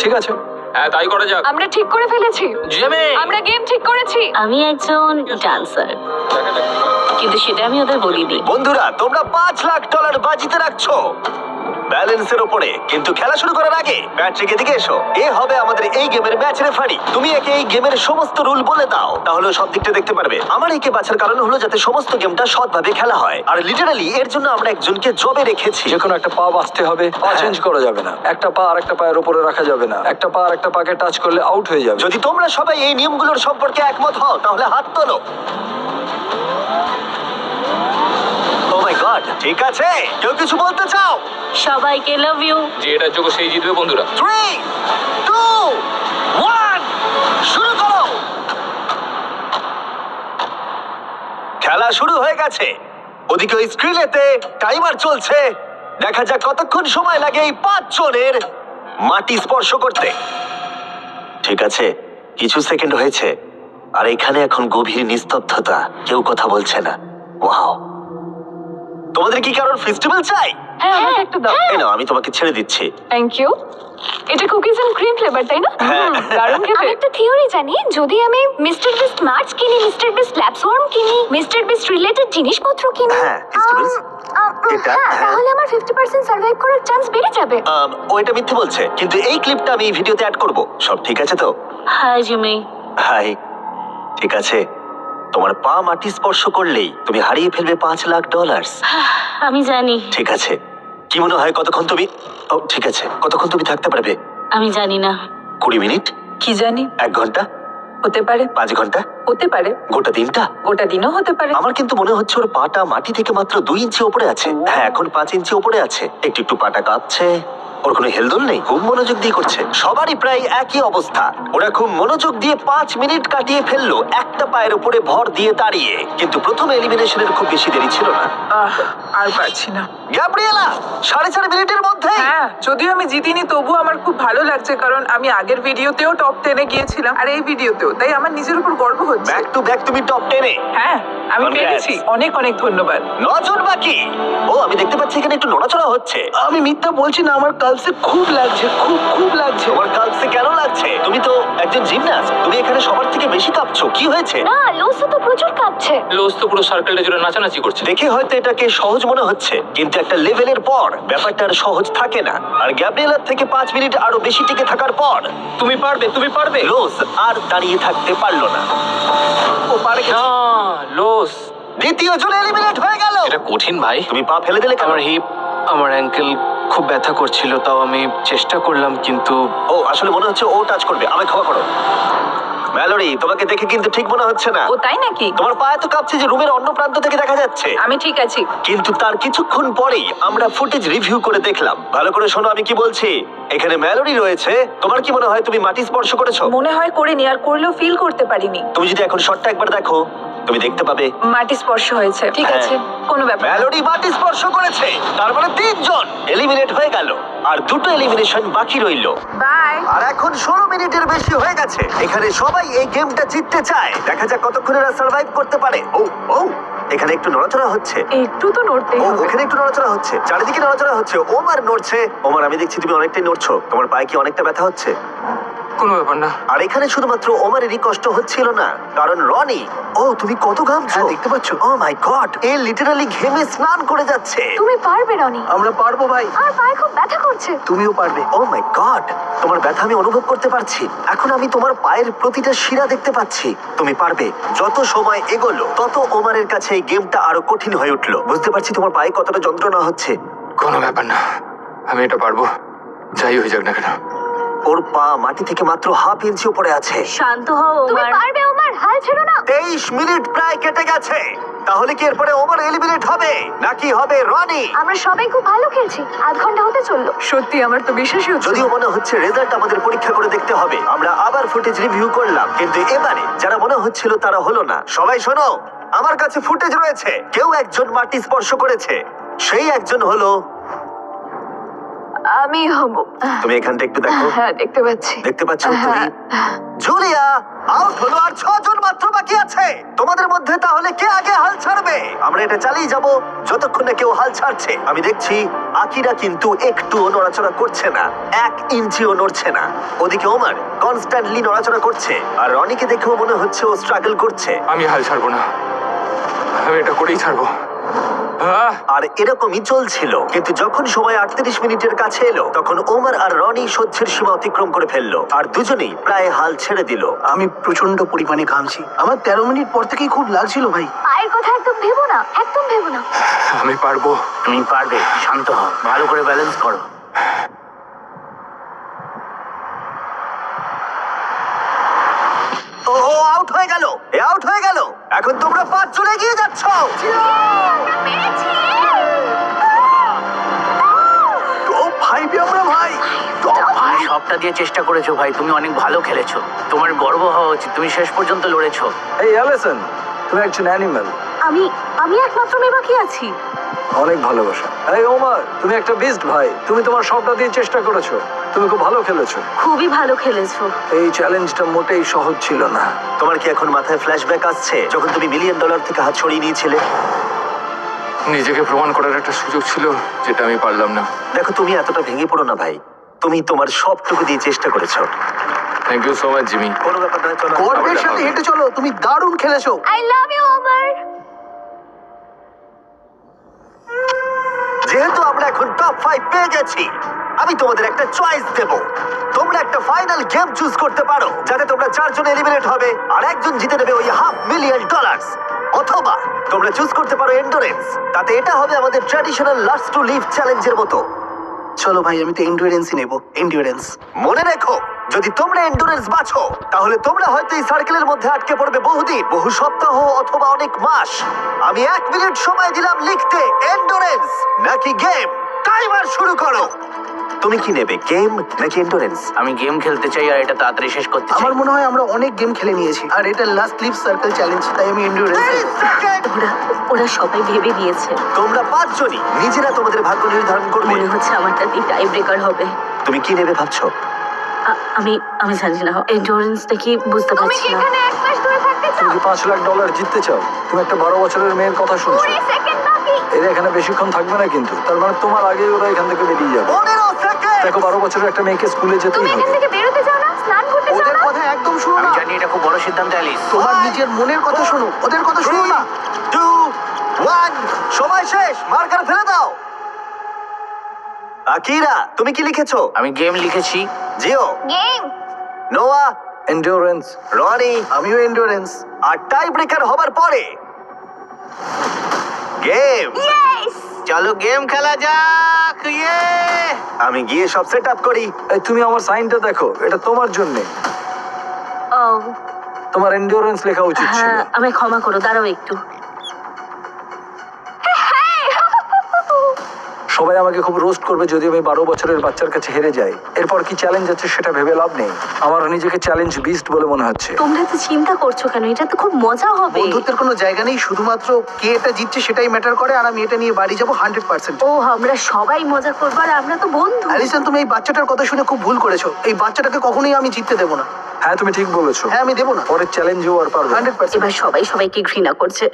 ঠিক আছে। হ্যাঁ, তাই করা যাক। আমরা ঠিক করে ফেলেছি। জিমি, আমরা গেম ঠিক করেছি। আমি একজন ডান্সার, কিন্তু সেটা আমি ওদের বলিনি। বন্ধুরা, তোমরা $5 লাখ বাজিতে রাখছো ব্যালেন্সের উপরে। কিন্তু খেলা শুরু করার আগে প্যাট্রিক এদিকে এসো। এ হবে আমাদের এই গেমের ম্যাচ রেফারি। তুমি একে এই গেমের সমস্ত রুল বলে দাও, তাহলে ও সব দিকটা দেখতে পারবে। আমার একে বাছার কারণ হলো যাতে সমস্ত গেমটা সৎভাবে খেলা হয়। আর লিটারালি এর জন্য আমরা একজনকে জবে রেখেছি। যে কোনো একটা পা বাঁচতে হবে, পা চেঞ্জ করা যাবে না। একটা পা আর একটা পায়ের উপরে রাখা যাবে না। একটা পা আর একটা পাকে টাচ করলে আউট হয়ে যাবে। যদি তোমরা সবাই এই নিয়মগুলোর সম্পর্কে একমত হও তাহলে হাত তোলো। ও মাই গড, ঠিক আছে। কেউ কিছু বলতে চাও? সবাইকে লাভ ইউ। যে এটার যোগ্য সেই জিতবে বন্ধুরা। 3, 2, 1, শুরু করো। খেলা শুরু হয়ে গেছে। ওদিকে ওই স্ক্রিনেতে টাইমার চলছে। দেখা যাক কতক্ষণ সময় লাগে এই 5 জনের মাটি স্পর্শ করতে। ঠিক আছে, কিছু সেকেন্ড হয়েছে আর এখানে এখন গভীর নিস্তব্ধতা। কেউ কথা বলছে না। ওয়াও, তোমাদের কি কারোর ফেস্টিভ্যাল চাই? হ্যাঁ, আমাকে একটু দাও। এই নাও, আমি তোমাকে ছেড়ে দিচ্ছি। Thank you. এটা কুকিজ এন্ড ক্রিম ফ্লেভার, তাই না? দারুণ খেতে। আমি একটা থিওরি জানি, যদি আমি মিস্টার বিস্ট মার্চ কিনি, মিস্টার বিস্ট ল্যাপসওয়ার্ম কিনি, মিস্টার বিস্ট রিলেটেড জিনিসপত্র কিনি, হ্যাঁ, festivals? এটা, হ্যাঁ, হ্যাঁ। তাহলে আমার 50% সার্ভাইভ করার চান্স বেড়ে যাবে। ও এটা মিথ্যে বলছে, কিন্তু এই ক্লিপটা আমি এই ভিডিওতে অ্যাড করব। সব ঠিক আছে তো? Hi Jimmy. হাই। ঠিক আছে, তোমার পা মাটি স্পর্শ করলেই তুমি হারিয়ে ফেলবে $5 লাখ। আমি জানি। ঠিক আছে, কি মনে হয় কতক্ষণ তুমি ঠিক আছে, কতক্ষণ তুমি থাকতে পারবে? আমি জানি না। 20 মিনিট, কি জানি, 1 ঘন্টা, হতে পারে, 5 ঘন্টা, হতে পারে, গোটা দিনটা? গোটা দিনও হতে পারে। আমার কিন্তু মনে হচ্ছে ওর পাটা মাটি থেকে মাত্র 2 ইঞ্চি উপরে আছে। হ্যাঁ, এখন 5 ইঞ্চি উপরে আছে। একটু একটু পাটা কাঁপছে। ওর কোনো হেলদোল নেই, খুব মনোযোগ দিয়ে করছে। সবারই প্রায় একই অবস্থা। ওরা খুব মনোযোগ দিয়ে 5 মিনিট কাটিয়ে ফেললো একটা পায়ের উপরে ভর দিয়ে দাঁড়িয়ে। কিন্তু প্রথম এলিমিনেশনের খুব বেশি দেরি ছিল না। আর পারছি না। গ্যাব্রিয়েলা 4.5 মিনিটের মধ্যে। হ্যাঁ, যদিও আমি জিতিনি, তবুও আমার খুব ভালো লাগছে, কারণ আমি আগের ভিডিওতেও টপ 10 এ গিয়েছিলাম আর এই ভিডিওতেও, তাই আমার নিজের উপর গর্ব হচ্ছে। ব্যাক টু ব্যাক তুমি টপ 10 এ। হ্যাঁ, আমি Congrats. পেরেছি। অনেক অনেক ধন্যবাদ। 9 জন বাকি। ও, আমি দেখতে পাচ্ছি এখানে একটু নড়াচড়া হচ্ছে। আমি মিথ্যা বলছি না, আমার কালসে খুব লাগছে, খুব খুব লাগছে। তোমার কালসে কেন লাগছে? তুমি তো একজন জিমন্যাস্ট। তুমি এখানে সবার থেকে বেশি কাঁপছো। কি হয়েছে? না, লোসো তো প্রচুর কাঁপছে। লোস তো পুরো সার্কেলটা জুড়ে নাচানাচি করছে। দেখে হয়তো এটাকে সহজ মনে হচ্ছে, কিন্তু একটা লেভেলের পর ব্যাপারটা আর সহজ থাকে না। আর গ্যাব্রিয়েলার থেকে 5 মিনিট আরো বেশি টিকে থাকার পর তুমি পারবে, তুমি পারবে। রোজ আর দাঁড়িয়ে থাকতে পারলো না। ও পারে গেছে। না, লোস। দ্বিতীয় জন এলিমিনেট হয়ে গেল। এটা কঠিন ভাই। তুমি পা ফেলে দিলে কেন? আমার হিপ, আমার অ্যাঙ্কেল খুব ব্যথা করছিল, তাও আমি চেষ্টা করলাম, কিন্তু ও, আসলে মনে হচ্ছে ও টাচ করবে। আমায় ক্ষমা করো। ম্যালোরি, তোমাকে দেখে কিন্তু ঠিক মনে হচ্ছে না। ও তাই নাকি? তোমার পা এত কাঁপছে যে রুমের অন্য প্রান্ত থেকে দেখা যাচ্ছে। আমি ঠিক আছি। কিন্তু তার কিছুক্ষণ পরেই আমরা ফুটেজ রিভিউ করে দেখলাম। ভালো করে শোনো আমি কি বলছি। এখানে ম্যালোরি রয়েছে। তোমার কি মনে হয় তুমি মাটি স্পর্শ করেছো? মনে হয় করিনি, আর করলেও ফিল করতে পারিনি। তুমি যদি এখন শটটা একবার দেখো, তুমি দেখতে পাবে মাটি স্পর্শ হয়েছে। ঠিক হ্যাঁ। আছে, কোনো ব্যাপার না। ম্যালোরি মাটি স্পর্শ করেছে। তার মানে 3 জন এলিমিনেট হয়ে গেল আর 2টো এলিমিনেশন বাকি রইল। বাই। আর এখন 16 মিনিটের বেশি হয়ে গেছে। এখানে সবাই এই গেমটা জিততে চায়। দেখা যাক কতক্ষণ এরা সার্ভাইভ করতে পারে। ও ও, এখানে একটু নড়াচড়া হচ্ছে। একটু তো নড়তেই ও, হবে। ওখানে একটু নড়াচড়া হচ্ছে। চারিদিকে নড়াচড়া হচ্ছে। ওমার নড়ছে। ওমার, আমি দেখছি তুমি অনেকটাই নড়ছো। তোমার পায়ে কি অনেকটা ব্যথা হচ্ছে? কোনো ব্যাপার না। আর এখানে শুধুমাত্র ওমারেরই কষ্ট হচ্ছিল না, কারণ রনি, ও তুমি কত ঘামছো হ্যাঁ, দেখতে পাচ্ছ? ও মাই গড, এ লিটারালি ঘেমে স্নান করে যাচ্ছে। তুমি পারবে রনি। আমরা পারবো ভাই, আর পায়ে খুব ব্যথা করছে। তুমিও পারবে। ও মাই গড, তোমার ব্যথা আমি অনুভব করতে পারছি। এখন আমি তোমার পায়ের প্রতিটা শিরা দেখতে পাচ্ছি। তুমি পারবে। যত সময় এগোলো তত ওমারের কাছে এই গেমটা আরো কঠিন হয়ে উঠলো। বুঝতে পারছি তোমার পায়ে কতটা যন্ত্রণা হচ্ছে। কোনো ব্যাপার না, আমি এটা পারবো, যাই হয়ে যাক না কেন। ওর পা মাটি থেকে মাত্র হাফ ইঞ্চি উপরে আছে। শান্ত হও তুমি ওমার। পারবে ওমার, হাল ছেড়ো না। 23 মিনিট প্রায় কেটে গেছে। তাহলে কি এরপরে ওমর এলিমিনেট হবে নাকি হবে রনি? আমরা সবাই খুব ভালো খেলছি, আধ ঘন্টা হতে চললো। সত্যি আমার তো বিশ্বাসই হচ্ছে যদিও মনে হচ্ছে রেজাল্ট আমাদের পরীক্ষা করে দেখতে হবে, আমরা আবার ফুটেজ রিভিউ করলাম, কিন্তু এবারে যারা মনে হচ্ছিল তারা হলো না। সবাই শোনো, আমার কাছে ফুটেজ রয়েছে। কেউ একজন মাটি স্পর্শ করেছে, সেই একজন হলো আমি হব। তুমি। এখানটা একটু দেখো। হ্যাঁ, দেখতে পাচ্ছি। দেখতে পাচ্ছ তুমি? জুলিয়া আউট হলো, আর 6 জন মাত্র বাকি আছে। তোমাদের মধ্যে তাহলে কে আগে হাল ছাড়বে? আমরা এটা চালিয়ে যাব যতক্ষণ না কেউ হাল ছাড়ছে। আমি দেখছি আকিরা কিন্তু একটুও নড়াচড়া করছে না, 1 ইঞ্চিও নড়ছে না। ওদিকে ওমর কনস্ট্যান্টলি নড়াচড়া করছে, আর রনিকে দেখেও মনে হচ্ছে ও স্ট্রাগল করছে। আমি হাল ছাড়বো না, আমি এটা করেই ছাড়বো। আর এরকমই চলছিল, কিন্তু যখন সময় 38 মিনিটের কাছে এলো, তখন ওমর আর রনি সহ্যের সীমা অতিক্রম করে ফেললো, আর দুজনেই প্রায় হাল ছেড়ে দিল। আমি প্রচন্ড পরিমাণে ঘামছি, আমার 13 মিনিট পর থেকেই খুব লাগছিল ভাই। পায়ের কথা একদম ভেবো না, একদম ভেবো না। আমি পারবো। তুমি পারবে, শান্ত হও, ভালো করে ব্যালেন্স করো। ও আউট হয়ে গেল, এ আউট হয়ে গেল। এখন তোমরা 5 জন এগিয়ে যাচ্ছ। টপ 5 আমরা ভাই, টপ 5। সবটা দিয়ে চেষ্টা করেছো ভাই, তুমি অনেক ভালো খেলেছো, তোমার গর্ব হওয়া উচিত, তুমি শেষ পর্যন্ত লড়েছো। এই অ্যালিসন, তুমি একজন অ্যানিমাল। আমি একমাত্র মেয়ে বাকি আছি। অনেক ভালোবাসা। এই ওমর, তুমি একটা বিস্ট ভাই, তুমি তোমার সবটা দিয়ে চেষ্টা করেছো, তুমি খুব ভালো খেলেছো। খুবই ভালো খেলেছো। এই চ্যালেঞ্জটা মোটেই সহজ ছিল না। তোমার কি এখন মাথায় ফ্ল্যাশব্যাক আসছে যখন তুমি $1 মিলিয়ন থেকে হাত ছড়িয়ে নিয়েছিলে? নিজেকে প্রমাণ করার একটা সুযোগ ছিল, যেটা আমি পারলাম না। দেখো, তুমি এতটা ভেঙে পড়ো না ভাই, তুমি তোমার সবটুকু দিয়ে চেষ্টা করেছো। Thank you so much Jimmy. কোনো ব্যাপার নয়, চলো। গর্বের সাথে হেঁটে চলো, তুমি দারুণ খেলেছো। I love you Omar. যেহেতু আমরা এখন টপ 5 পেয়ে গেছি, আমি তোমাদের একটা চয়েস দেব। তোমরা একটা ফাইনাল গেম চুজ করতে পারো, যাতে তোমরা 4 জন এলিমিনেট হবে আর একজন জিতে নেবে ওই $500,000। অথবা তোমরা চুজ করতে পারো এন্ডুরেন্স, তাতে এটা হবে আমাদের ট্র্যাডিশনাল লাস্ট টু লিভ চ্যালেঞ্জের মতো। চলো ভাই, আমি তো এন্ডুরেন্সই নেব, এন্ডুরেন্স। মনে রেখো, যদি তোমরা এন্ডুরেন্স বাছো, তাহলে তোমরা হয়তো এই সার্কেলের মধ্যে আটকে পড়বে বহুদিন, বহু সপ্তাহ অথবা অনেক মাস। আমি 1 মিনিট সময় দিলাম লিখতে এন্ডুরেন্স নাকি গেম। টাইমার শুরু করো। তুমি কি নেবে, গেম নাকি এন্ডুরেন্স? আমি গেম খেলতে চাই আর এটা তাড়াতাড়ি শেষ করতে চাই। আমার মনে হয় আমরা অনেক গেম খেলে নিয়েছি, আর এটা লাস্ট লিভ সার্কেল চ্যালেঞ্জ, তাই আমি এন্ডুরেন্স। 30 সেকেন্ড। ওরা সবাই ভেবে নিয়েছে। তোমরা 5 জনই নিজেরা তোমাদের ভাগ্য নির্ধারণ করবে। মনে হচ্ছে আমারটাতেই টাই ব্রেকার হবে। তুমি কি নেবে ভাবছো? আমি জানি না, এন্ডুরেন্সটা কি বুঝতে তুমি পারছি কি না। এখানে 1 মাস ধরে থাকতে চাও? তুমি কি $5 লাখ জিততে চাও? তুমি একটা 12 বছরের মেয়ের কথা শুনছো। 20 সেকেন্ড বাকি। এরা এখানে বেশিক্ষণ থাকবে না, কিন্তু তার মানে তোমার আগেই ওরা এখান থেকে বেরিয়ে যাবে। 15 সেকেন্ড। দেখো, 12 বছরের একটা মেয়েকে স্কুলে যেতেই তুমি এখান হবে। থেকে বেরোতে চাও না? স্নান করতে চাও ওদের না? কথা একদম শোনো আমি না, জানি এটা খুব বড় সিদ্ধান্ত অ্যালিস। তোমার নিজের মনের কথা শোনো, ওদের কথা শোনো না। 3, 2, 1, সময় শেষ। মার্কার ফেলে দাও। আকিরা, তুমি কি লিখেছো? আমি গেম লিখেছি। জিও, গেম। নোয়া, এন্ডিওরেন্স। রনি, আমিও এন্ডুরেন্স। আর টাই ব্রেকার হবার পরে গেম। ইয়েস! চলো গেম খেলা যাক। ইয়ে! আমি গিয়ে সব সেট আপ করি। এই তুমি আমার সাইনটা দেখো, এটা তোমার জন্য। ও তোমার এন্ডিওরেন্স লেখা উচিত ছিল। হ্যাঁ, আমায় ক্ষমা করো, দাঁড়াও একটু। সবাই আমাকে খুব রোস্ট করবে যদি আমি 12 বছরের বাচ্চার কাছে হেরে যাই। এরপর কি চ্যালেঞ্জ আছে সেটা ভেবে লাভ নেই। আমার নিজেকে চ্যালেঞ্জ বিস্ট বলে মনে হচ্ছে। তোমরা তো চিন্তা করছো কেন? এটা তো খুব মজা হবে। বন্ধুত্বের কোনো জায়গা নেই, শুধুমাত্র কে এটা জিতছে সেটাই ম্যাটার করে, আর আমি এটা নিয়ে বাড়ি যাবো 100%। ও, আমরা সবাই মজা করবো আর আমরা তো বন্ধু। অ্যালিসন, তুমি এই বাচ্চাটার কথা শুনে খুব ভুল করেছো। এই বাচ্চাটাকে কখনোই আমি জিততে দেবো না। হ্যাঁ, তুমি ঠিক বলেছো। হ্যাঁ, আমি দেবো না, পরের চ্যালেঞ্জও আর পারবে না। 100%। এবার সবাই সবাইকে ঘৃণা করছে।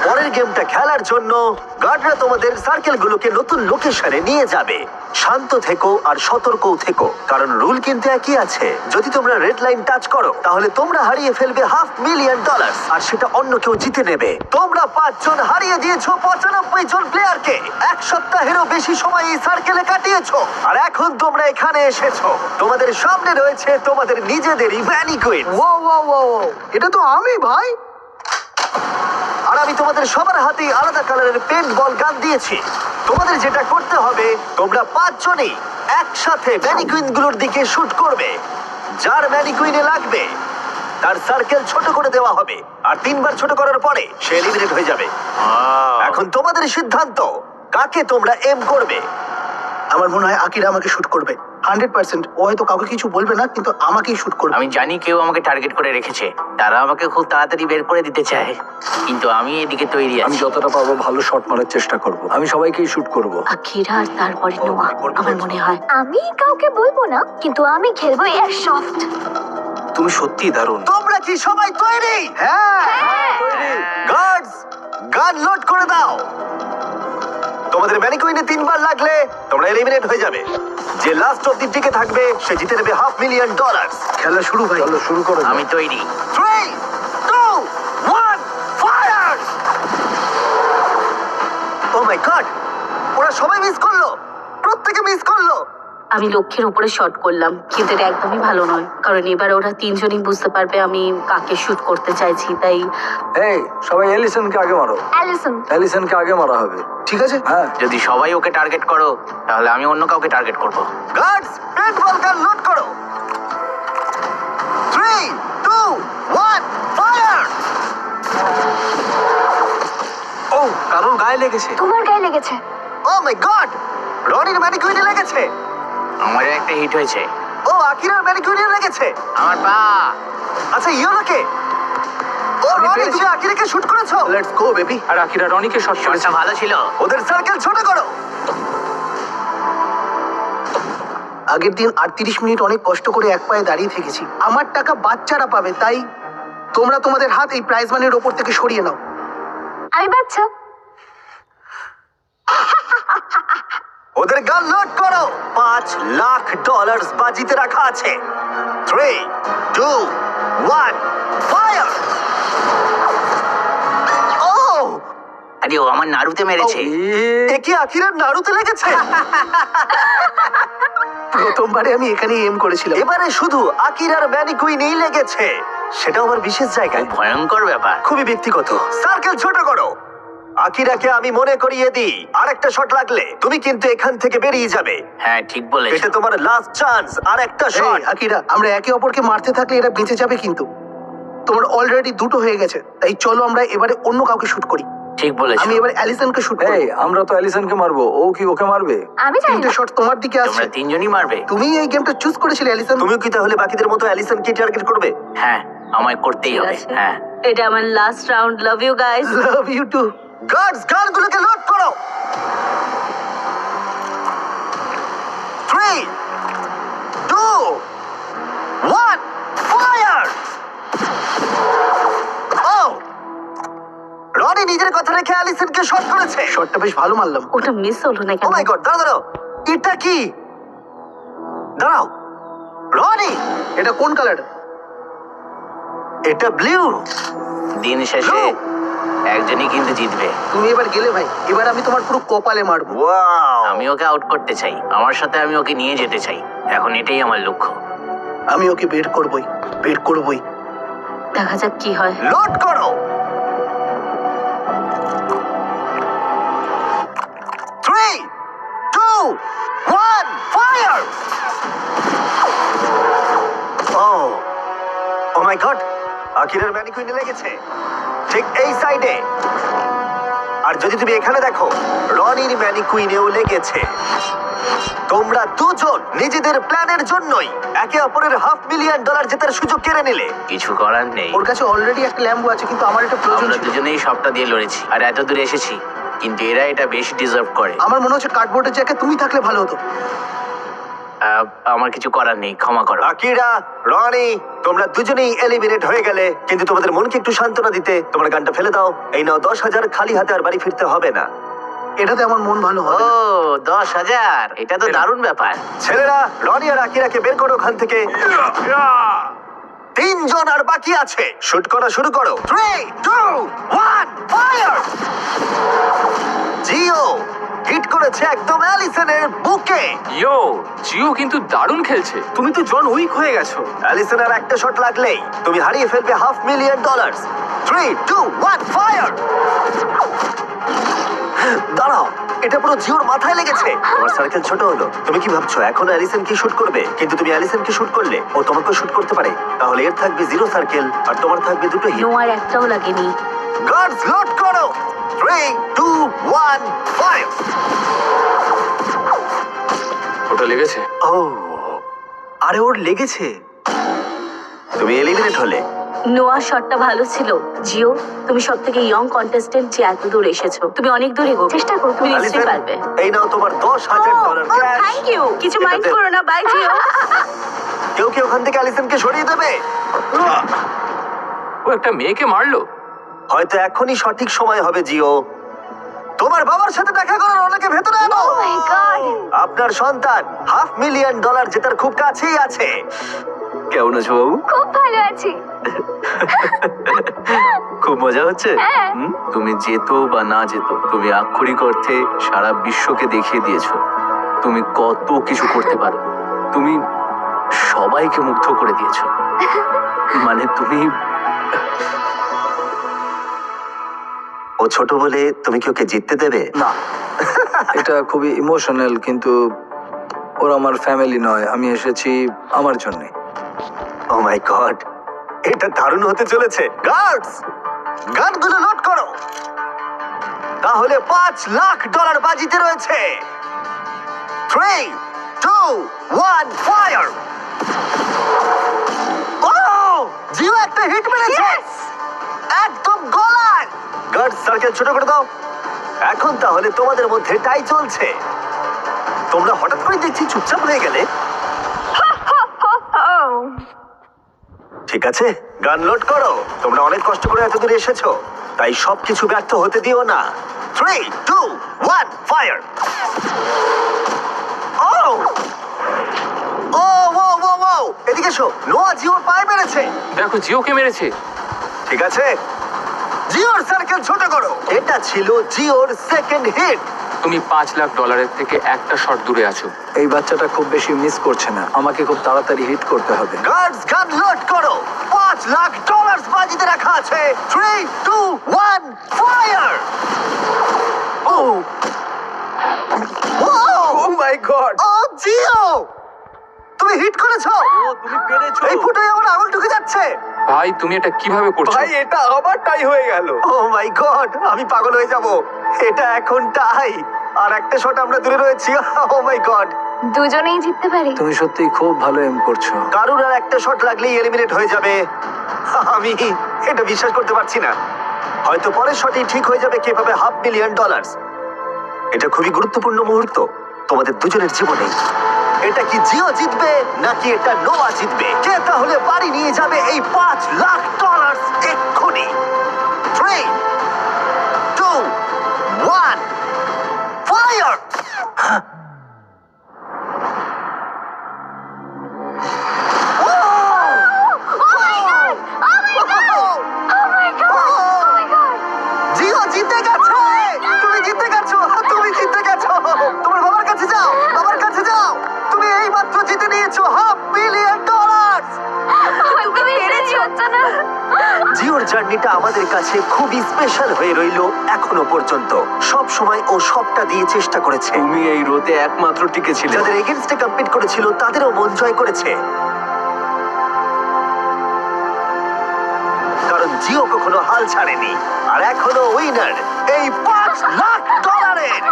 পরের গেমটা খেলার জন্য গার্ডরা তোমাদের সার্কেলগুলোকে নতুন লোকেশনে নিয়ে যাবে। শান্ত থেকো আর সতর্কও থেকো, কারণ রুল কিন্তু একই আছে। যদি তোমরা রেড লাইন টাচ করো, তাহলে তোমরা হারিয়ে ফেলবে $500,000, আর সেটা অন্য কেউ জিতে নেবে। তোমরা 5 জন হারিয়ে দিয়েছো 95 জন প্লেয়ারকে। 1 সপ্তাহেরও বেশি সময় এই সার্কেলে কাটিয়েছো, আর এখন তোমরা এখানে এসেছো। তোমাদের সামনে রয়েছে তোমাদের নিজেদেরই ম্যানিকুইন। ও, এটা তো আমি ভাই। আর আমি তোমাদের সবার হাতে আলাদা কালারের পেন্ট বল গান দিয়েছি। তোমাদের যেটা করতে হবে, তোমরা 5 জনই একসাথে ম্যানিকুইন গুলোর দিকে শুট করবে। যার ম্যানিকুইনে লাগবে তার সার্কেল ছোট করে দেওয়া হবে আর 3 বার ছোট করার পরে সে এলিমিনেট হয়ে যাবে। এখন তোমাদের সিদ্ধান্ত, কাকে তোমরা এম করবে? আমার মনে হয় আকিরা আমাকে শুট করবে 100%। ও হয়তো কাউকে কিছু বলবে না, কিন্তু আমাকেই শুট করবে। আমি জানি কেউ আমাকে টার্গেট করে রেখেছে, তারা আমাকে খুব তাড়াতাড়ি বের করে দিতে চায়, কিন্তু আমি এদিকে তৈরি আমি আছি। যতটা পারবো ভালো শট মারার চেষ্টা করব। আমি সবাইকেই শুট করব। আকিরা আর তারপরে নোয়া, আমার মনে হয়। আমি কাউকে বলবো না, কিন্তু আমি খেলবো এয়ার সফট। তুমি সত্যিই দারুণ। তোমরা কি সবাই তৈরি? হ্যাঁ। গার্ডস, গান লোড করে দাও। তোমাদের ম্যানিকুইনে 3 বার লাগলে তোমরা এলিমিনেট হয়ে যাবে। যে লাস্ট অব্দি টিকে থাকবে সে জিতে নেবে $500,000। খেলা শুরু ভাই। চলো শুরু করো। আমি তৈরি। 3, 2, 1, ফায়ার! ও মাই গড, ওরা সবাই মিস করলো, প্রত্যেকে মিস করলো। আমি লক্ষ্যের উপরে শট করলাম, কিন্তু এটা একদমই ভালো নয়, কারণ এবার ওরা তিনজনই বুঝতে পারবে আমি কাকে শুট করতে চাইছি। তাই এই সবাই এলিসনকে আগে মারো। অ্যালিসন, এলিসনকে আগে মারা হবে। ঠিক আছে। হ্যাঁ, যদি সবাই ওকে টার্গেট করো, তাহলে আমি অন্য কাউকে টার্গেট করব। গার্ডস, পেন্টবল গান লোড করো। 3, 2, 1, ফায়ার! ও, কারোর গায়ে লেগেছে। তোমার গায়ে লেগেছে। ও মাই গড, রনির ম্যানিকুইনে লেগেছে। আমারও একটা হিট হয়েছে। ও আকিরার ম্যানিকুইনে লেগেছে। আমার পা। আচ্ছা ইয়োলোকে, ও রনি তুমি আকিরাকে শুট করেছো। Let's go baby. আর আকিরা রনিকে শট করেছে। শটটা ভালো ছিল। ওদের সার্কেল ছোট করো। আগের দিন 38 মিনিট অনেক কষ্ট করে এক পায়ে দাঁড়িয়ে থেকেছি। আমার টাকা বাচ্চারা পাবে, তাই তোমরা তোমাদের হাত এই প্রাইজ মানির ওপর থেকে সরিয়ে নাও। আমি বাচ্চা। ওদের গান লোড করো। $5,00,000 বাজিতে রাখা আছে। 3, 2, 1, ফায়ার! ও, আরে ও আমার নাড়ুতে মেরেছে। এ কি আকিরার নাড়ুতে লেগেছে? প্রথমবারে আমি এখানেই এম করেছিলাম। এবারে শুধু আকিরার ম্যানিকুইনেই লেগেছে, সেটাও আমার বিশেষ জায়গায়। ভয়ঙ্কর ব্যাপার। খুবই ব্যক্তিগত। সার্কেল ছোট করো। আকিরাকে আমি মনে করিয়ে দিই, আরেকটা শট লাগলে তুমি কিন্তু এখান থেকে বেরিয়ে যাবে। হ্যাঁ, ঠিক বলেছো। এটা তোমার লাস্ট চান্স, আর একটা এই, শট। আকিরা, আমরা একে অপরকে মারতে থাকলে এরা বেঁচে যাবে, কিন্তু তোমার অলরেডি দুটো হয়ে গেছে। তাই চলো আমরা এবারে অন্য কাউকে শুট করি। ঠিক বলেছো। আমি এবার অ্যালিসনকে শুট এই করব। আমরা তো এলিসনকে মারবো, ও কি ওকে মারবে? আমি জানি তিনটে না। শট তোমার দিকে আসছে। তোমরা তিনজনই মারবে। তুমি এই গেমটা চুজ করেছিলে অ্যালিসন। তুমিও কি তাহলে বাকিদের মতো অ্যালিসনকে টার্গেট করবে? হ্যাঁ, আমায় করতেই ঠিক হবে। আছে। হ্যাঁ। এটা আমার last round. Love you guys. Love you too. Guards, গানগুলোকে লোড করো। 3, 2, 1, ফায়ার! ও, রনি নিজের কথা রেখে অ্যালিসনকে শট করেছে। শটটা বেশ ভালো মারলাম। ওটা মিস হলো না ও কেন? মাই গড, দাঁড়াও দাঁড়াও, এটা কি? দাঁড়াও, রনি, এটা কোন কালার? এটা ব্লু। দিন শেষে একজনই কিন্তু জিতবে। তুমি এবার গেলে ভাই, এবার আমি তোমার পুরো কপালে মারবো। ওয়াও, আমি ওকে আউট করতে চাই, আমার সাথে আমি ওকে নিয়ে যেতে চাই। এখন এটাই আমার লক্ষ্য। আমি ওকে বের করবই, বের করবই। দেখা যাক কি হয়। লোড করো। 3, 2, 1, ফায়ার! ও মাই গড, আকিরার ম্যানিকুইনে লেগেছে ঠিক এই সাইডে। আর যদি তুমি এখানে দেখো, রনির ম্যানিকুইনেও লেগেছে। তোমরা দুজন নিজেদের প্ল্যানের জন্যই একে অপরের $500,000 জেতার সুযোগ কেড়ে নিলে। কিছু করার নেই। ওর কাছে অলরেডি একটা ল্যাম্বো আছে, কিন্তু আমার এটা প্রয়োজন আমরা ছিল। দুজনেই সবটা দিয়ে লড়েছি আর এত দূরে এসেছি, কিন্তু এরা এটা বেশি ডিজার্ভ করে। আমার মনে হচ্ছে কার্ডবোর্ডের জায়গায় তুমি থাকলে ভালো হতো। আমার কিছু করার নেই, ক্ষমা করো। আকিরা, রনি, তোমরা দুজনেই এলিমিনেট হয়ে গেলে, কিন্তু তোমাদের মনকে একটু সান্ত্বনা দিতে তোমার গানটা ফেলে দাও। এই নাও 10,000, খালি হাতে আর বাড়ি ফিরতে হবে না। এটাতে আমার মন ভালো ও, হবে না। 10,000, এটা তো দারুণ ব্যাপার। ছেলেরা, রনি আর আকিরাকে বের করো ওখান থেকে। 3 জন আর বাকি আছে। শুট করা শুরু করো। 3, 2, 1, ফায়ার! জিও হিট করেছে একদম অ্যালিসনের বুকে। ইয়ো, জিও কিন্তু দারুণ খেলছে। তুমি তো জন উইক হয়ে গেছো। অ্যালিসনের একটা শট লাগলেই তুমি হারিয়ে ফেলবে $500,000। 3, 2, 1, ফায়ার! দাঁড়াও, এটা পুরো জিওর মাথায় লেগেছে। তোমার সার্কেল ছোট হলো। তুমি কি ভাবছো এখন অ্যালিসন কি শুট করবে? কিন্তু তুমি অ্যালিসনকে শুট করলে ও তোমাকেও শুট করতে পারে। তাহলে এর থাকবে 0 সার্কেল আর তোমার থাকবে 2টো হিট। নোয়ার একটাও লাগেনি। গার্ডস লোড করো। 3 2 1 ফায়ার। ওটা লেগেছে। ও, আরে ওর লেগেছে। তুমি এলিমিনেট হলে। নোয়া শটটা ভালো ছিল। জিও, তুমি সব থেকে ইয়ং কন্টেস্টেন্ট যে এত দূর এসেছো। তুমি অনেক দূর এগো। চেষ্টা করো, তুমি নিশ্চয়ই অ্যালিসন, পারবে। এই নাও তোমার $10,000 ক্যাশ। Thank you. কিছু মাইন্ড করো না, বাই জিও। কেউ কি ওখান থেকে অ্যালিসনকে সরিয়ে দেবে? ও একটা মেয়েকে মারলো। হয়তো এখনই সঠিক সময় হবে জিও। তোমার বাবার সাথে দেখা করার ওনাকে ভেতরে আনো। ও মাই গড, আপনার সন্তান $500,000 জেতার খুব কাছেই আছে। কেমন আছো বাবু? খুব ভালো আছি। খুব মজা হচ্ছে। হ্যাঁ। তুমি যেতো বা না যেতো, তুমি আক্ষরিক অর্থে সারা বিশ্বকে দেখিয়ে দিয়েছো তুমি কত কিছু করতে পারো। তুমি সবাইকে মুগ্ধ করে দিয়েছো। মানে তুমি ও ছোট বলে তুমি কি ওকে জিততে দেবে? না, এটা খুবই ইমোশনাল, কিন্তু ওরা আমার ফ্যামিলি নয়। আমি এসেছি আমার জন্য। ও মাই গড, এটা দারুণ হতে চলেছে। গার্ডস, গানগুলো লোড করো। তাহলে $5,00,000 বাজিতে রয়েছে। 3 2 1 ফায়ার। ও, জিও একটা হিট মেরেছে। একদম গলায়। গার্ড সার্কেল ছোট করে দাও। এখন তাহলে তোমাদের মধ্যে টাই চলছে। তোমরা হঠাৎ করে দেখছি চুপচাপ হয়ে গেলে। ঠিক আছে, গান লোড করো। তোমরা অনেক কষ্ট করে এত দূরে এসেছো, তাই সবকিছু ব্যর্থ হতে দিও না। 3 2 1 ফায়ার। ও ও ও ও ও, এদিকে এসো। নোয়া জিওর পায়ে মেরেছে। দেখো জিওকে মেরেছে। ঠিক আছে, জিওর সার্কেল ছোট করো। এটা ছিল জিওর সেকেন্ড হিট। তুমি $5,00,000 থেকে একটা শট দূরে আছো। এই বাচ্চাটা খুব বেশি মিস করছে না। আমাকে খুব তাড়াতাড়ি হিট করতে হবে। গার্ডস গান লোড করো। $5,00,000 বাজিতে রাখা আছে। 3 2 1 ফায়ার। ও ও মাই গড, ও জিও, তুমি হিট করেছো। তুমি পেরেছো। এই ফুটোয় আমার আঙুল ঢুকে যাচ্ছে। ভাই তুমি এটা কিভাবে করছো? ভাই এটা আবার টাই হয়ে গেল। ও মাই গড, আমি পাগল হয়ে যাব। এটা এখন টাই, আর একটা শট আমরা দূরে রয়েছি। ও মাই গড, দুজনেই জিততে পারি। তুমি সত্যিই খুব ভালো এম করছো। কারুর আর একটা শট লাগলেই এলিমিনেট হয়ে যাবে। আমি এটা বিশ্বাস করতে পারছি না। হয়তো পরের শটেই ঠিক হয়ে যাবে কে পাবে $500,000। এটা খুবই গুরুত্বপূর্ণ মুহূর্ত তোমাদের দুজনের জীবনে। এটা কি জিও জিতবে নাকি এটা নোয়া জিতবে? কে তাহলে বাড়ি নিয়ে যাবে এই $5,00,000 এক্ষুনি? 3 2 1 ফায়ার। জিও জিতে গেছে। তুমি জিতে গেছো, তুমি জিতে গেছো। তোমার বাবার কাছে যাও, বাবার কাছে যাও। তুমি এই মাত্র জিতে নিয়েছো $500,000। তুমি পেরেছো না? জিওর জার্নিটা আমাদের কাছে খুবই স্পেশাল হয়ে রইলো এখনো পর্যন্ত। সব সময় ও সবটা দিয়ে চেষ্টা করেছে। তুমি এই রোতে একমাত্র টিকে ছিলে। যাদের এগেনস্টে কম্পিট করেছিল তাদেরও মন জয় করেছে। কারণ জিও কখনো হাল ছাড়েনি, আর এখনো উইনার এই $5,00,000।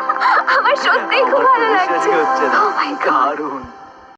আমার সত্যিই খুব ভালো লাগছে। হচ্ছে না। Oh my God. দারুণ।